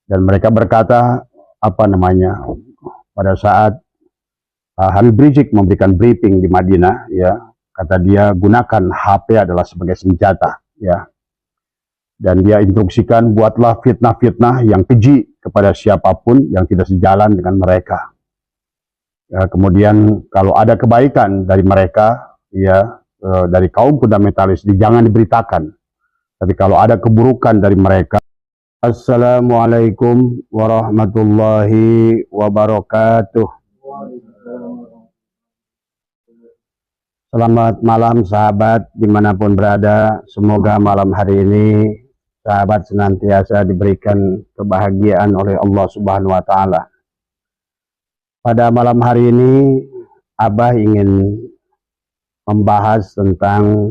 Dan mereka berkata, pada saat Habib Rizik memberikan briefing di Madinah, ya, kata dia gunakan HP adalah sebagai senjata, ya. Dan dia instruksikan buatlah fitnah-fitnah yang keji kepada siapapun yang tidak sejalan dengan mereka. Ya, kemudian kalau ada kebaikan dari mereka, ya, dari kaum fundamentalis, jangan diberitakan. Tapi kalau ada keburukan dari mereka, Assalamualaikum warahmatullahi wabarakatuh. Selamat malam sahabat dimanapun berada. Semoga malam hari ini sahabat senantiasa diberikan kebahagiaan oleh Allah Subhanahu wa Ta'ala. Pada malam hari ini Abah ingin membahas tentang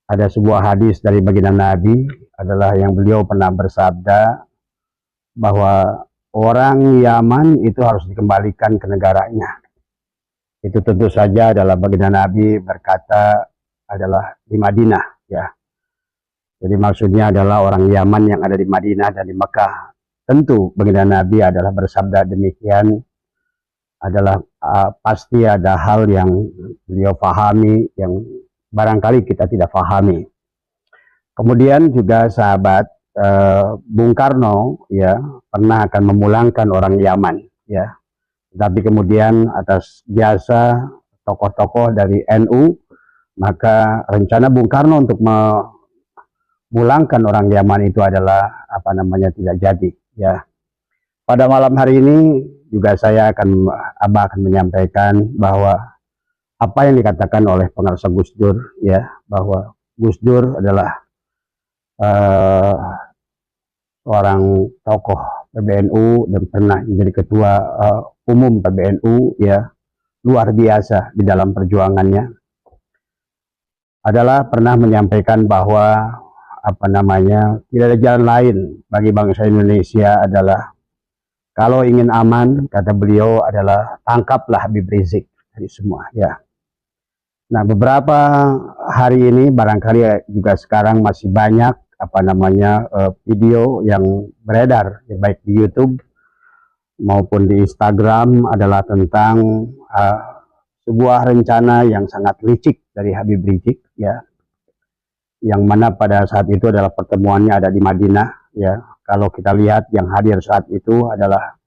ada sebuah hadis dari baginda Nabi, adalah yang beliau pernah bersabda bahwa orang Yaman itu harus dikembalikan ke negaranya. Itu tentu saja adalah baginda Nabi berkata adalah di Madinah, ya. Jadi maksudnya adalah orang Yaman yang ada di Madinah dan di Mekah. Tentu baginda Nabi adalah bersabda demikian, adalah pasti ada hal yang beliau pahami yang barangkali kita tidak pahami. Kemudian juga sahabat Bung Karno, ya, pernah akan memulangkan orang Yaman, ya. Tapi kemudian atas jasa tokoh-tokoh dari NU, maka rencana Bung Karno untuk memulangkan orang Yaman itu adalah tidak jadi, ya. Pada malam hari ini juga Abah akan menyampaikan bahwa apa yang dikatakan oleh pengarsa Gus Dur, ya, bahwa Gus Dur adalah seorang tokoh PBNU dan pernah menjadi ketua umum PBNU, ya, luar biasa di dalam perjuangannya, adalah pernah menyampaikan bahwa tidak ada jalan lain bagi bangsa Indonesia adalah kalau ingin aman, kata beliau, adalah tangkaplah Habib Rizik dari semua, ya. Nah, beberapa hari ini barangkali juga sekarang masih banyak video yang beredar, ya, baik di YouTube maupun di Instagram, adalah tentang sebuah rencana yang sangat licik dari Habib Rizik, ya, yang mana pada saat itu adalah pertemuannya ada di Madinah, ya. Kalau kita lihat yang hadir saat itu adalah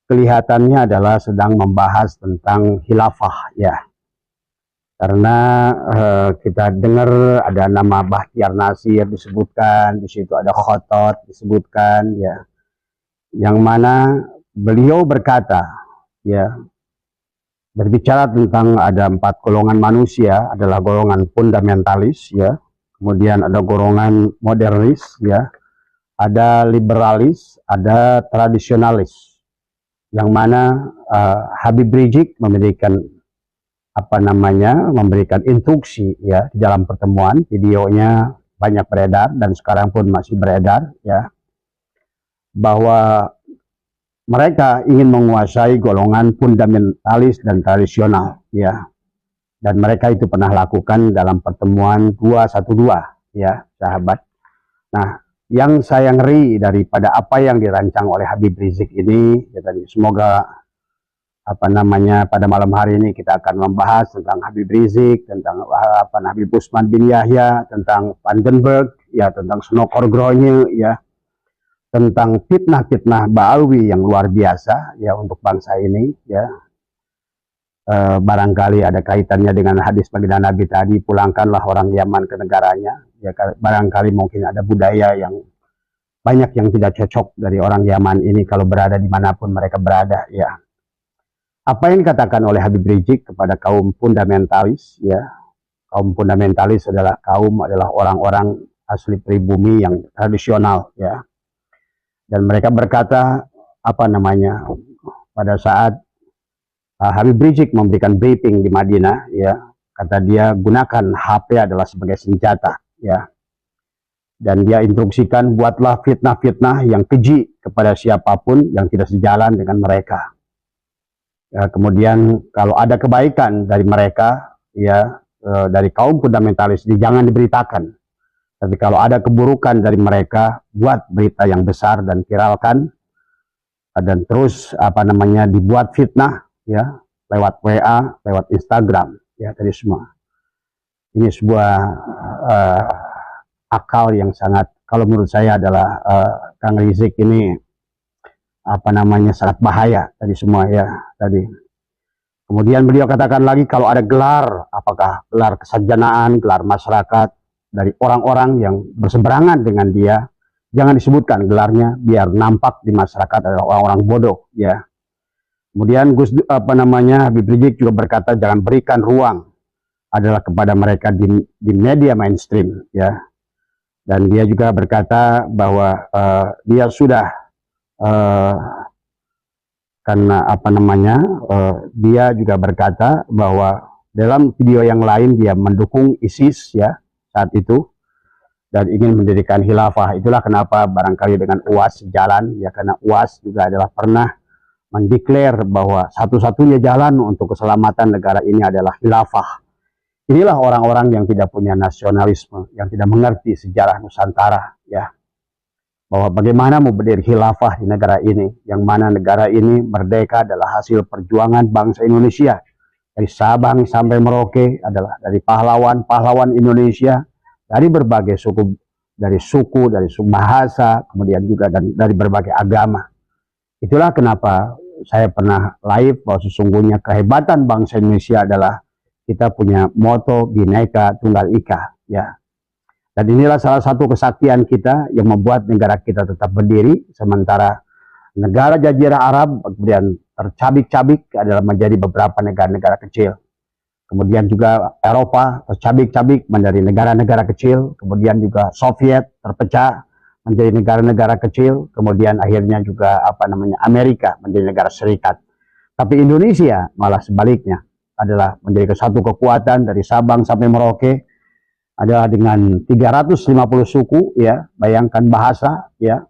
kelihatannya adalah sedang membahas tentang khilafah, ya. Karena kita dengar ada nama Bahtiar Nasir disebutkan, di situ ada Khotot disebutkan, ya, yang mana beliau berkata, ya, berbicara tentang ada 4 golongan manusia, adalah golongan fundamentalis, ya, kemudian ada golongan modernis, ya, ada liberalis, ada tradisionalis, yang mana Habib Rizik memberikan memberikan instruksi, ya, di dalam pertemuan. Videonya banyak beredar dan sekarang pun masih beredar, ya, bahwa mereka ingin menguasai golongan fundamentalis dan tradisional, ya, dan mereka itu pernah lakukan dalam pertemuan 212, ya, sahabat. Nah, yang saya ngeri daripada apa yang dirancang oleh Habib Rizik ini, ya, tadi semoga pada malam hari ini kita akan membahas tentang Habib Rizik, tentang Habib Usman bin Yahya, tentang Vandenberg, ya, tentang Snokor Gronye, ya, tentang fitnah-fitnah Ba'alwi yang luar biasa, ya, untuk bangsa ini, ya. Barangkali ada kaitannya dengan hadis baginda Nabi tadi, pulangkanlah orang Yaman ke negaranya, ya. Barangkali mungkin ada budaya yang banyak yang tidak cocok dari orang Yaman ini kalau berada dimanapun mereka berada, ya. Apa yang dikatakan oleh Habib Rizik kepada kaum fundamentalis, ya, kaum fundamentalis adalah orang-orang asli pribumi yang tradisional, ya, dan mereka berkata pada saat Habib Rizik memberikan briefing di Madinah, ya, kata dia gunakan HP adalah sebagai senjata, ya, dan dia instruksikan buatlah fitnah-fitnah yang keji kepada siapapun yang tidak sejalan dengan mereka. Ya, kemudian kalau ada kebaikan dari mereka, ya, dari kaum fundamentalis, jangan diberitakan. Tapi kalau ada keburukan dari mereka, buat berita yang besar dan viralkan, dan terus dibuat fitnah ya lewat WA, lewat Instagram ya tadi semua. Ini sebuah akal yang sangat, kalau menurut saya adalah Kang Rizik ini sangat bahaya tadi semua ya tadi. Kemudian beliau katakan lagi kalau ada gelar, apakah gelar kesarjanaan, gelar masyarakat dari orang-orang yang berseberangan dengan dia, jangan disebutkan gelarnya biar nampak di masyarakat adalah orang-orang bodoh ya. Kemudian Habib Rizik juga berkata jangan berikan ruang adalah kepada mereka di media mainstream ya. Dan dia juga berkata bahwa dia sudah dia juga berkata bahwa dalam video yang lain dia mendukung ISIS ya saat itu dan ingin mendirikan khilafah. Itulah kenapa barangkali dengan UAS jalan ya, karena UAS juga adalah pernah mendeklar bahwa satu-satunya jalan untuk keselamatan negara ini adalah khilafah. Inilah orang-orang yang tidak punya nasionalisme, yang tidak mengerti sejarah Nusantara ya. Bahwa bagaimana mau berdiri khilafah di negara ini, yang mana negara ini merdeka adalah hasil perjuangan bangsa Indonesia. Dari Sabang sampai Merauke adalah dari pahlawan-pahlawan Indonesia, dari berbagai suku, dari bahasa, kemudian juga dari berbagai agama. Itulah kenapa saya pernah live bahwa sesungguhnya kehebatan bangsa Indonesia adalah kita punya moto Bhinneka Tunggal Ika ya. Dan inilah salah satu kesaktian kita yang membuat negara kita tetap berdiri, sementara negara Jazirah Arab kemudian tercabik-cabik adalah menjadi beberapa negara-negara kecil. Kemudian juga Eropa tercabik-cabik menjadi negara-negara kecil, kemudian juga Soviet terpecah menjadi negara-negara kecil, kemudian akhirnya juga Amerika menjadi negara serikat. Tapi Indonesia malah sebaliknya adalah menjadi satu kekuatan dari Sabang sampai Merauke, adalah dengan 350 suku ya, bayangkan bahasa ya.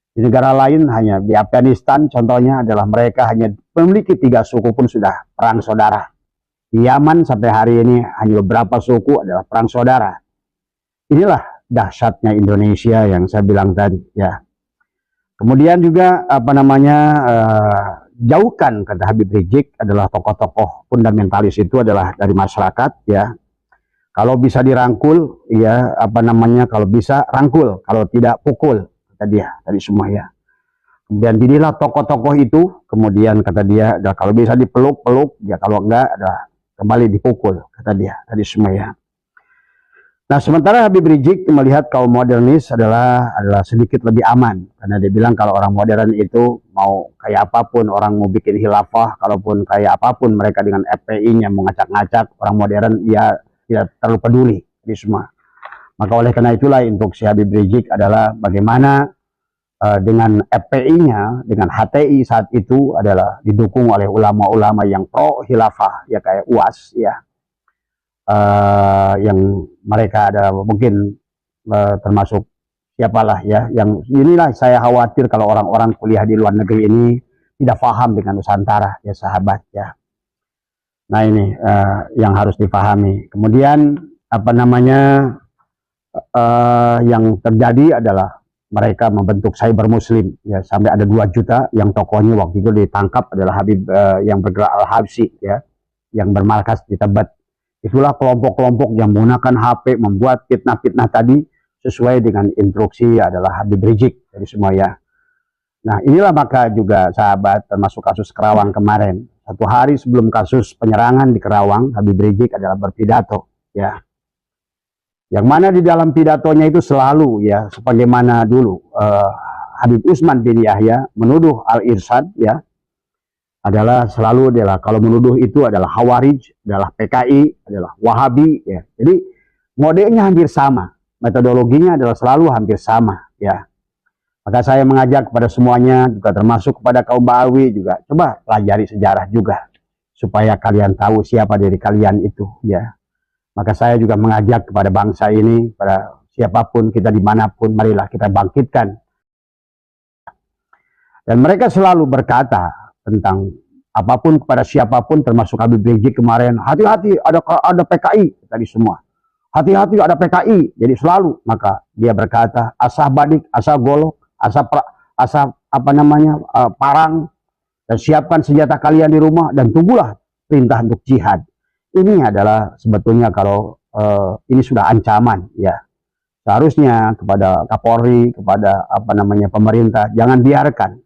Di negara lain hanya di Afghanistan contohnya adalah mereka hanya memiliki 3 suku pun sudah perang saudara. Di Yaman sampai hari ini hanya beberapa suku adalah perang saudara. Inilah dahsyatnya Indonesia yang saya bilang tadi ya. Kemudian juga jauhkan, kata Habib Rizik, adalah tokoh-tokoh fundamentalis itu adalah dari masyarakat ya. Kalau bisa dirangkul ya kalau bisa rangkul, kalau tidak pukul, kata dia tadi semua ya. Kemudian pilihlah tokoh-tokoh itu, kemudian kata dia kalau bisa dipeluk-peluk ya, kalau enggak ada kembali dipukul, kata dia tadi semua ya. Nah, sementara Habib Rizik melihat kaum modernis adalah sedikit lebih aman, karena dia bilang kalau orang modern itu mau kayak apapun, orang mau bikin khilafah, kalaupun kayak apapun mereka dengan FPI-nya mau ngacak-ngacak, orang modern ya tidak terlalu peduli di semua. Maka oleh karena itulah untuk si Habib Rizik adalah bagaimana dengan FPI-nya, dengan HTI saat itu adalah didukung oleh ulama-ulama yang pro khilafah ya, kayak UAS ya. Yang mereka ada mungkin termasuk siapalah ya, yang inilah saya khawatir kalau orang-orang kuliah di luar negeri ini tidak paham dengan Nusantara ya sahabat ya. Nah ini yang harus dipahami. Kemudian yang terjadi adalah mereka membentuk cyber muslim ya, sampai ada 2 juta yang tokohnya waktu itu ditangkap adalah Habib yang bergerak Al-Habsyi ya, yang bermarkas di Tebet. Itulah kelompok-kelompok yang menggunakan HP membuat fitnah-fitnah tadi sesuai dengan instruksi adalah Habib Rizik dari semua ya. Nah inilah maka juga sahabat, termasuk kasus Kerawang kemarin, 1 hari sebelum kasus penyerangan di Kerawang, Habib Rizik adalah berpidato ya, yang mana di dalam pidatonya itu selalu ya, sebagaimana dulu Habib Utsman bin Yahya menuduh Al-Irsyad ya, adalah selalu kalau menuduh itu adalah Khawarij, adalah PKI, adalah Wahabi ya. Jadi modenya hampir sama, metodologinya adalah selalu hampir sama ya. Maka saya mengajak kepada semuanya, juga termasuk kepada kaum Ba'awi juga, coba pelajari sejarah juga supaya kalian tahu siapa diri kalian itu ya. Maka saya juga mengajak kepada bangsa ini, pada siapapun kita dimanapun, marilah kita bangkitkan. Dan mereka selalu berkata tentang apapun kepada siapapun, termasuk Habib Rizik kemarin, hati-hati ada PKI tadi semua. hati-hati ada PKI. Jadi selalu maka dia berkata, asah badik, asah golok, asah parang, dan siapkan senjata kalian di rumah dan tunggulah perintah untuk jihad. Ini adalah sebetulnya kalau ini sudah ancaman, ya. Seharusnya kepada Kapolri, kepada pemerintah, jangan biarkan.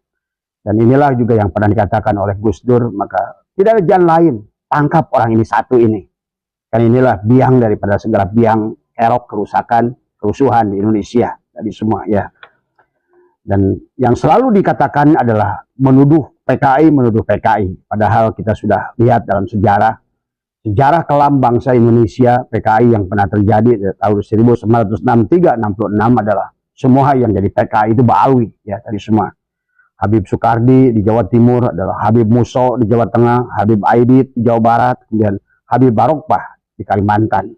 Dan inilah juga yang pernah dikatakan oleh Gus Dur, maka tidak ada jalan lain, tangkap orang ini satu ini. Karena inilah biang daripada segala biang kerok, kerusakan, kerusuhan di Indonesia tadi semua, ya. Dan yang selalu dikatakan adalah menuduh PKI. Padahal kita sudah lihat dalam sejarah kelam bangsa Indonesia, PKI yang pernah terjadi tahun 1963-66 adalah semua yang jadi PKI itu Ba'alwi, ya, tadi semua. Habib Sukardi di Jawa Timur adalah Habib Muso di Jawa Tengah, Habib Aidit di Jawa Barat, kemudian Habib Barokbah di Kalimantan.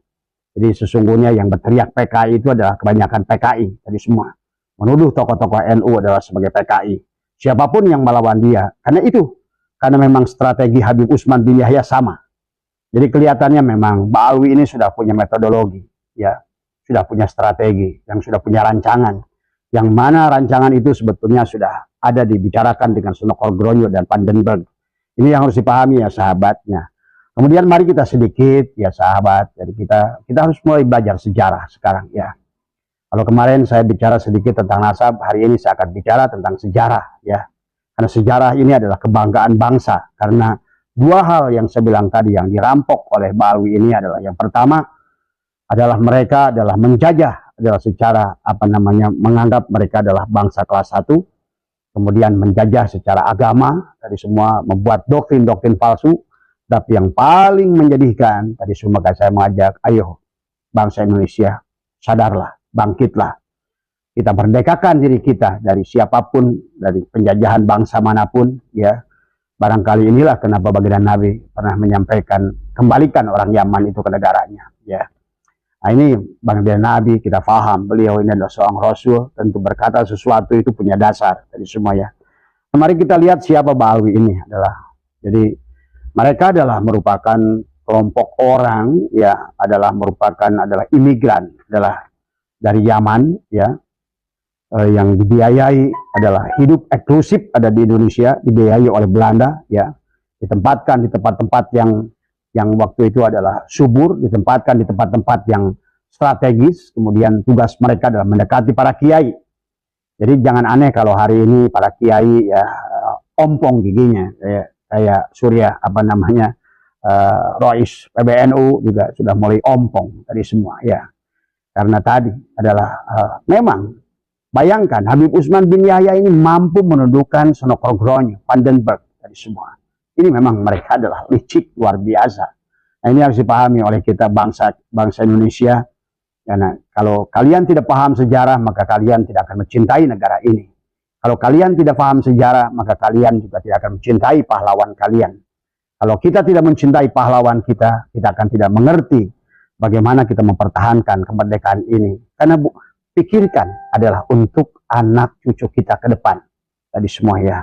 Jadi sesungguhnya yang berteriak PKI itu adalah kebanyakan PKI tadi semua. Menuduh tokoh-tokoh NU adalah sebagai PKI. Siapapun yang melawan dia, karena memang strategi Habib Utsman bin Yahya sama. Jadi kelihatannya memang Ba'alwi ini sudah punya metodologi, ya, sudah punya strategi, yang sudah punya rancangan, yang mana rancangan itu sebetulnya sudah ada dibicarakan dengan Sonokrogonyo dan Vandenberg. Ini yang harus dipahami, ya sahabatnya. Kemudian mari kita sedikit, ya sahabat, jadi kita harus mulai belajar sejarah sekarang, ya. Kalau kemarin saya bicara sedikit tentang nasab, hari ini saya akan bicara tentang sejarah, ya. Karena sejarah ini adalah kebanggaan bangsa, karena dua hal yang saya bilang tadi yang dirampok oleh Ba'alwi ini adalah, yang pertama adalah mereka adalah menjajah, adalah secara menganggap mereka adalah bangsa kelas 1, kemudian menjajah secara agama, tadi semua membuat doktrin-doktrin palsu. Tapi yang paling menyedihkan tadi semua saya mengajak, ayo bangsa Indonesia sadarlah, bangkitlah. Kita merdekakan diri kita dari siapapun, dari penjajahan bangsa manapun, ya. Barangkali inilah kenapa baginda Nabi pernah menyampaikan, kembalikan orang Yaman itu ke negaranya, ya. Nah ini baginda Nabi, kita paham beliau ini adalah seorang Rasul, tentu berkata sesuatu itu punya dasar tadi semua, ya. Mari kita lihat siapa Ba'alwi ini adalah. Jadi mereka adalah merupakan kelompok orang, ya, adalah imigran, adalah dari Yaman, ya, yang dibiayai adalah hidup eksklusif ada di Indonesia, dibiayai oleh Belanda, ya, ditempatkan di tempat-tempat yang waktu itu adalah subur, ditempatkan di tempat-tempat yang strategis. Kemudian tugas mereka adalah mendekati para kiai. Jadi jangan aneh kalau hari ini para kiai, ya, ompong giginya, kayak Surya Rois PBNU juga sudah mulai ompong tadi semua, ya. Karena tadi adalah memang bayangkan Habib Utsman bin Yahya ini mampu menundukkan Sonokrogonyo, Vandenberg tadi semua. Ini memang mereka adalah licik luar biasa. Nah, ini harus dipahami oleh kita bangsa Indonesia. Karena kalau kalian tidak paham sejarah, maka kalian tidak akan mencintai negara ini. Kalau kalian tidak paham sejarah, maka kalian juga tidak akan mencintai pahlawan kalian. Kalau kita tidak mencintai pahlawan kita akan tidak mengerti bagaimana kita mempertahankan kemerdekaan ini. Karena pikirkan adalah untuk anak cucu kita ke depan. Tadi semua, ya.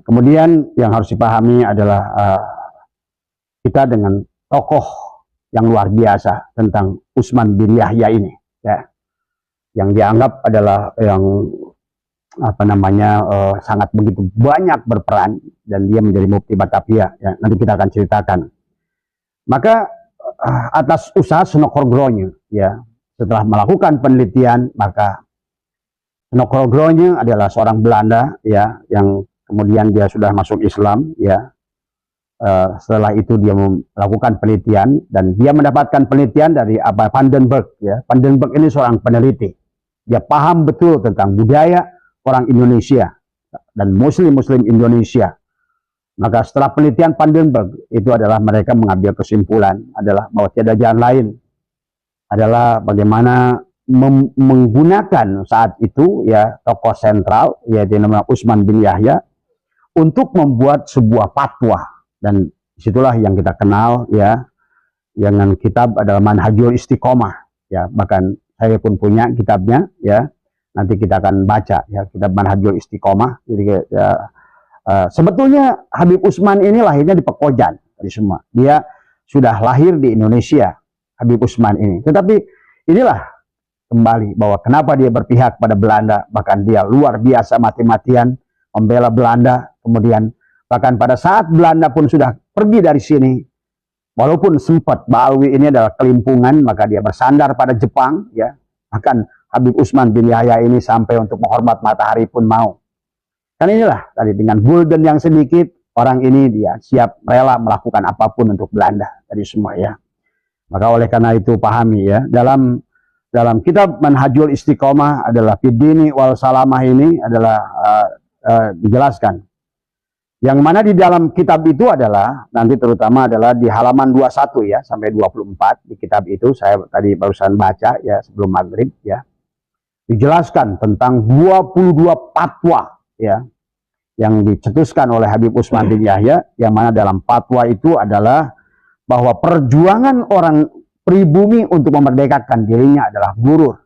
Kemudian yang harus dipahami adalah kita dengan tokoh yang luar biasa tentang Utsman bin Yahya ini, ya. Yang dianggap adalah yang sangat begitu banyak berperan, dan dia menjadi Mufti Batavia, ya. Nanti kita akan ceritakan. Maka atas usaha Sonokrogonyo, ya, setelah melakukan penelitian, maka Sonokrogonyo adalah seorang Belanda, ya, yang kemudian dia sudah masuk Islam, ya. Setelah itu dia melakukan penelitian, dan dia mendapatkan penelitian dari Vandenberg, ya. Vandenberg ini seorang peneliti, dia paham betul tentang budaya orang Indonesia dan Muslim Indonesia. Maka setelah penelitian Vandenberg itu adalah mereka mengambil kesimpulan adalah bahwa tiada jalan lain adalah bagaimana menggunakan saat itu, ya, tokoh sentral, yaitu namanya Utsman bin Yahya, untuk membuat sebuah fatwa. Dan disitulah yang kita kenal, ya, dengan kitab adalah Manhajul Istiqomah, ya. Bahkan saya pun punya kitabnya, ya. Nanti kita akan baca, ya, kitab Manhajul Istiqomah. Jadi, ya, sebetulnya Habib Utsman ini lahirnya di Pekojan, tadi semua. Dia sudah lahir di Indonesia Habib Usman ini. Tetapi inilah kembali bahwa kenapa dia berpihak pada Belanda, bahkan dia luar biasa mati-matian membela Belanda. Kemudian bahkan pada saat Belanda pun sudah pergi dari sini, walaupun sempat Ba'alwi ini adalah kelimpungan, maka dia bersandar pada Jepang, ya. Bahkan Habib Usman bin Yahya ini sampai untuk menghormat matahari pun mau. Kan inilah tadi dengan gulden yang sedikit, orang ini dia siap rela melakukan apapun untuk Belanda tadi semua, ya. Maka oleh karena itu pahami, ya, dalam kitab Manhajul Istiqomah adalah Fiddini wal Salamah ini adalah dijelaskan. Yang mana di dalam kitab itu adalah nanti terutama adalah di halaman 21 ya sampai 24 di kitab itu saya tadi barusan baca ya sebelum maghrib ya. Dijelaskan tentang 22 fatwa ya yang dicetuskan oleh Habib Usman bin Yahya, yang mana dalam fatwa itu adalah bahwa perjuangan orang pribumi untuk memerdekakan dirinya adalah gurur.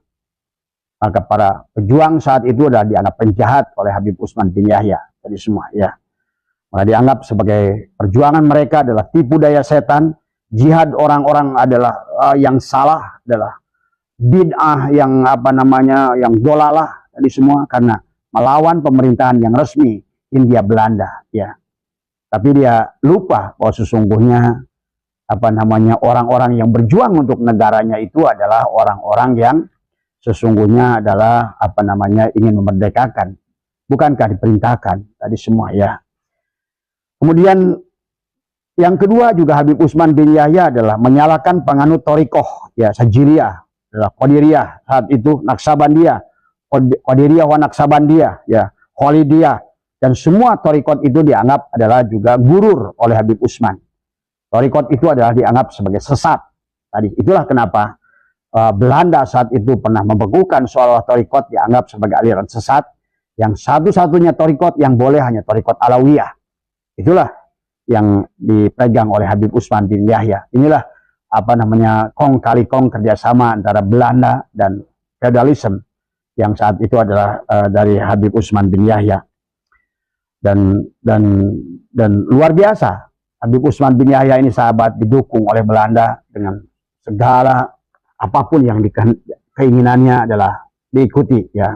Maka para pejuang saat itu adalah dianggap penjahat oleh Habib Usman bin Yahya tadi semua ya. Maka dianggap sebagai perjuangan mereka adalah tipu daya setan, jihad orang-orang adalah yang salah, adalah bid'ah yang yang dolalah tadi semua karena melawan pemerintahan yang resmi Hindia Belanda ya. Tapi dia lupa bahwa sesungguhnya orang-orang yang berjuang untuk negaranya itu adalah orang-orang yang sesungguhnya adalah ingin memerdekakan, bukankah diperintahkan tadi semua ya. Kemudian yang kedua juga Habib Usman bin Yahya adalah menyalahkan penganut Thariqah ya, Sajiriyah, adalah Qadiriyah saat itu, Naksabandiyah, Qadiriyah wa Naksabandiyah ya, Khalidiyah, dan semua Thariqat itu dianggap adalah juga gurur oleh Habib Usman. Thariqat itu adalah dianggap sebagai sesat. Tadi itulah kenapa Belanda saat itu pernah membekukan soal Thariqat dianggap sebagai aliran sesat, yang satu-satunya Thariqat yang boleh hanya Thariqat Alawiyah. Itulah yang dipegang oleh Habib Usman bin Yahya. Inilah kong kali kong kerjasama antara Belanda dan feudalisme yang saat itu adalah dari Habib Usman bin Yahya. Dan luar biasa Habib Usman bin Yahya ini sahabat didukung oleh Belanda dengan segala apapun yang keinginannya adalah diikuti ya.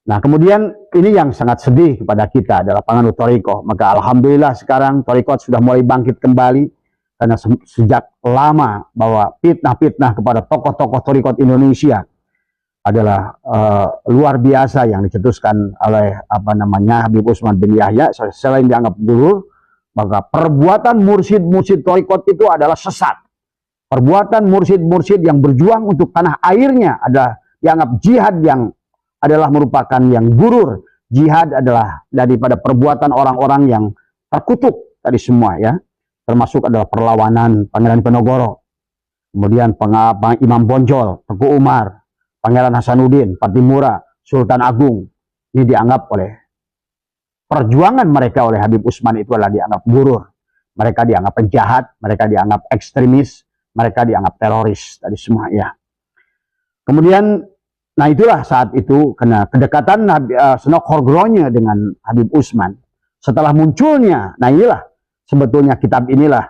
Nah kemudian ini yang sangat sedih kepada kita adalah penganut Thariqah. Maka alhamdulillah sekarang Thariqah sudah mulai bangkit kembali, karena sejak lama bahwa fitnah-fitnah kepada tokoh-tokoh Thariqah Indonesia adalah luar biasa yang dicetuskan oleh Habib Usman bin Yahya. Selain dianggap gurur, maka perbuatan mursyid-mursyid Thariqah itu adalah sesat. Perbuatan mursyid-mursyid yang berjuang untuk tanah airnya adalah dianggap jihad yang adalah merupakan yang gurur. Jihad adalah daripada perbuatan orang-orang yang terkutuk tadi semua ya. Termasuk adalah perlawanan Pangeran Penogoro, kemudian Imam Bonjol, Teguh Umar, Pangeran Hasanuddin, Patimura, Sultan Agung. Ini dianggap oleh perjuangan mereka oleh Habib Usman itu adalah dianggap gurur. Mereka dianggap penjahat, mereka dianggap ekstremis, mereka dianggap teroris tadi semua ya. Kemudian nah itulah saat itu karena kedekatan Senok Horgronya dengan Habib Usman setelah munculnya, nah inilah sebetulnya kitab inilah.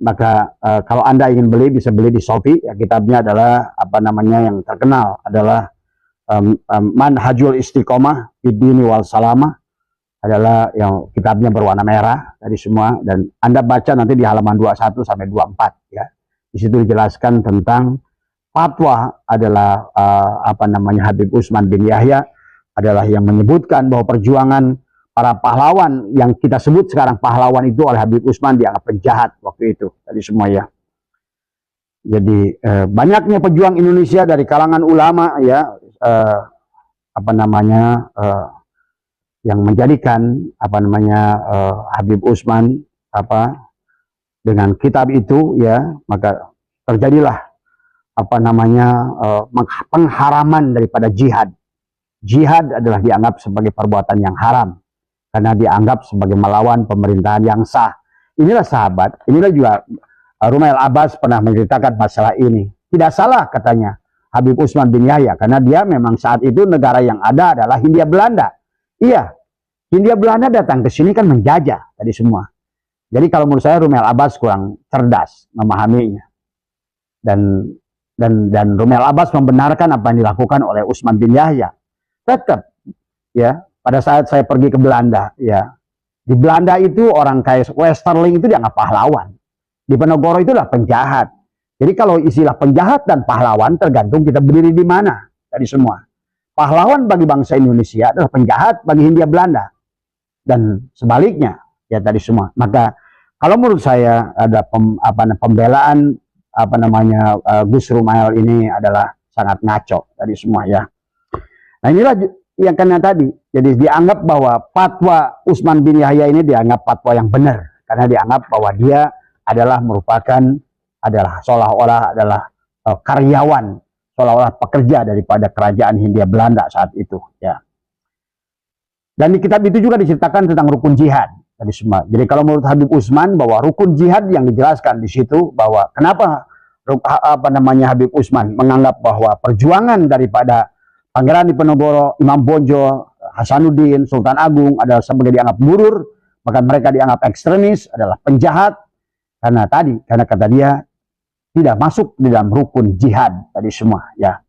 Maka kalau Anda ingin beli bisa beli di Shopee ya, kitabnya adalah yang terkenal adalah Manhajul Istiqomah Fiddini wal Salamah, adalah yang kitabnya berwarna merah tadi semua, dan Anda baca nanti di halaman 21 sampai 24 ya. Di situ dijelaskan tentang fatwa adalah Habib Usman bin Yahya adalah yang menyebutkan bahwa perjuangan para pahlawan yang kita sebut sekarang pahlawan itu oleh Habib Usman dianggap penjahat waktu itu tadi semua ya. Jadi banyaknya pejuang Indonesia dari kalangan ulama ya yang menjadikan Habib Usman dengan kitab itu ya, maka terjadilah pengharaman daripada jihad. Jihad adalah dianggap sebagai perbuatan yang haram karena dianggap sebagai melawan pemerintahan yang sah. Inilah sahabat, inilah juga Rumail Abbas pernah menceritakan masalah ini. Tidak salah katanya Habib Usman bin Yahya, karena dia memang saat itu negara yang ada adalah Hindia Belanda. Iya, Hindia Belanda datang ke sini kan menjajah tadi semua. Jadi kalau menurut saya Rumail Abbas kurang cerdas memahaminya. dan Rumel Abbas membenarkan apa yang dilakukan oleh Utsman bin Yahya. Tetap ya, pada saat saya pergi ke Belanda ya, di Belanda itu orang kayak Westerling itu dianggap pahlawan. Di Penogoro itu adalah penjahat. Jadi kalau istilah penjahat dan pahlawan tergantung kita berdiri di mana tadi semua. Pahlawan bagi bangsa Indonesia adalah penjahat bagi Hindia Belanda dan sebaliknya ya tadi semua. Maka kalau menurut saya ada pembelaan Gus Rumail ini adalah sangat ngaco tadi semua ya. Nah inilah yang karena tadi, jadi dianggap bahwa fatwa Utsman bin Yahya ini dianggap fatwa yang benar karena dianggap bahwa dia adalah seolah-olah adalah karyawan, seolah-olah pekerja daripada kerajaan Hindia Belanda saat itu ya. Dan di kitab itu juga diceritakan tentang rukun jihad tadi semua. Jadi kalau menurut Habib Utsman bahwa rukun jihad yang dijelaskan di situ bahwa kenapa Habib Utsman menganggap bahwa perjuangan daripada Pangeran Diponegoro, Imam Bonjol, Hasanuddin, Sultan Agung adalah sebagai dianggap burur, maka mereka dianggap ekstremis, adalah penjahat, karena kata dia tidak masuk di dalam rukun jihad tadi semua ya.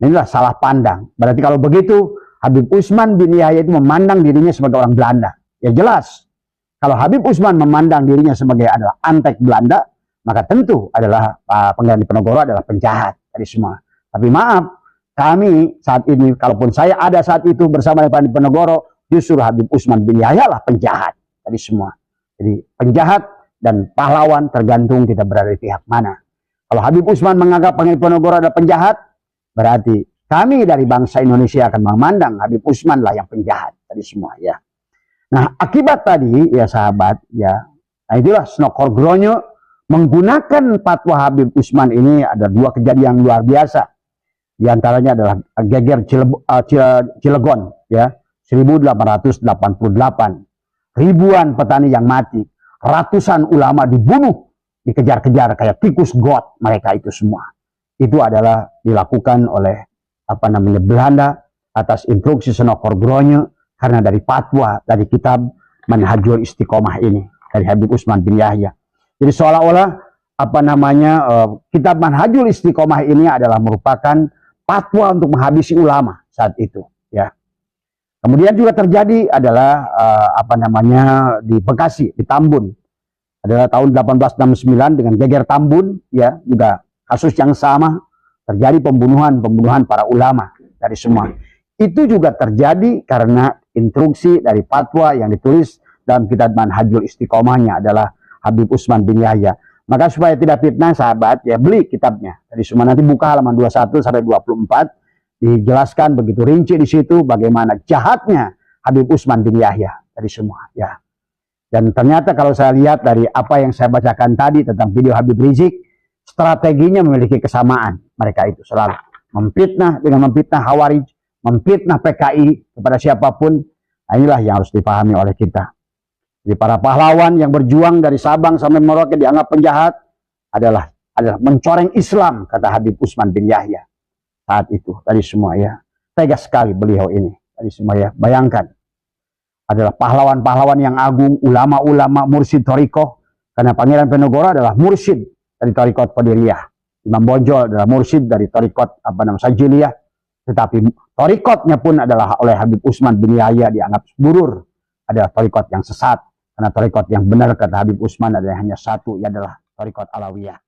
Inilah salah pandang. Berarti kalau begitu Habib Utsman bin Yahya itu memandang dirinya sebagai orang Belanda. Ya jelas. Kalau Habib Utsman memandang dirinya sebagai adalah antek Belanda, maka tentu adalah Pangeran Diponegoro adalah penjahat tadi semua. Tapi maaf, kami saat ini, kalaupun saya ada saat itu bersama dengan Diponegoro, justru Habib Utsman bin Yahya lah penjahat tadi semua. Jadi penjahat dan pahlawan tergantung kita berada di pihak mana. Kalau Habib Utsman menganggap Pangeran Diponegoro adalah penjahat, berarti kami dari bangsa Indonesia akan memandang Habib Utsman lah yang penjahat tadi semua ya. Nah akibat tadi ya sahabat ya, nah itulah Snokhorgronyo menggunakan fatwa Habib Utsman ini ada dua kejadian luar biasa. Di antaranya adalah geger Cilegon ya, 1888. Ribuan petani yang mati, ratusan ulama dibunuh, dikejar-kejar kayak tikus got mereka itu semua. Itu adalah dilakukan oleh Belanda atas instruksi Snokhorgronyo karena dari fatwa dari kitab Manhajul Istiqomah ini dari Habib Utsman bin Yahya. Jadi seolah-olah kitab Manhajul Istiqomah ini adalah merupakan fatwa untuk menghabisi ulama saat itu ya. Kemudian juga terjadi adalah di Bekasi, di Tambun. Adalah tahun 1869 dengan geger Tambun ya, juga kasus yang sama, terjadi pembunuhan para ulama dari semua. Itu juga terjadi karena instruksi dari fatwa yang ditulis dalam kitab Manhajul Istiqomahnya adalah Habib Utsman bin Yahya. Maka supaya tidak fitnah sahabat ya, beli kitabnya. Jadi semua nanti buka halaman 21 sampai 24, dijelaskan begitu rinci di situ bagaimana jahatnya Habib Utsman bin Yahya dari semua ya. Dan ternyata kalau saya lihat dari apa yang saya bacakan tadi tentang video Habib Rizik, strateginya memiliki kesamaan. Mereka itu selalu memfitnah dengan memfitnah Khawarij, memfitnah PKI kepada siapapun. Nah, inilah yang harus dipahami oleh kita. Jadi para pahlawan yang berjuang dari Sabang sampai Merauke dianggap penjahat adalah mencoreng Islam, kata Habib Utsman bin Yahya saat itu tadi semua ya. Tegas sekali beliau ini tadi semua ya. Bayangkan, adalah pahlawan-pahlawan yang agung, ulama-ulama, mursyid thariqah, karena Pangeran Diponegoro adalah mursyid dari thariqat Qadiriyah. Imam Bonjol adalah mursyid dari thariqat Sajiliyah, tetapi thariqatnya pun adalah oleh Habib Utsman bin Yahya dianggap burur, adalah thariqat yang sesat. Karena thariqat yang benar kata Habib Utsman adalah hanya satu, ia adalah thariqat Alawiyah.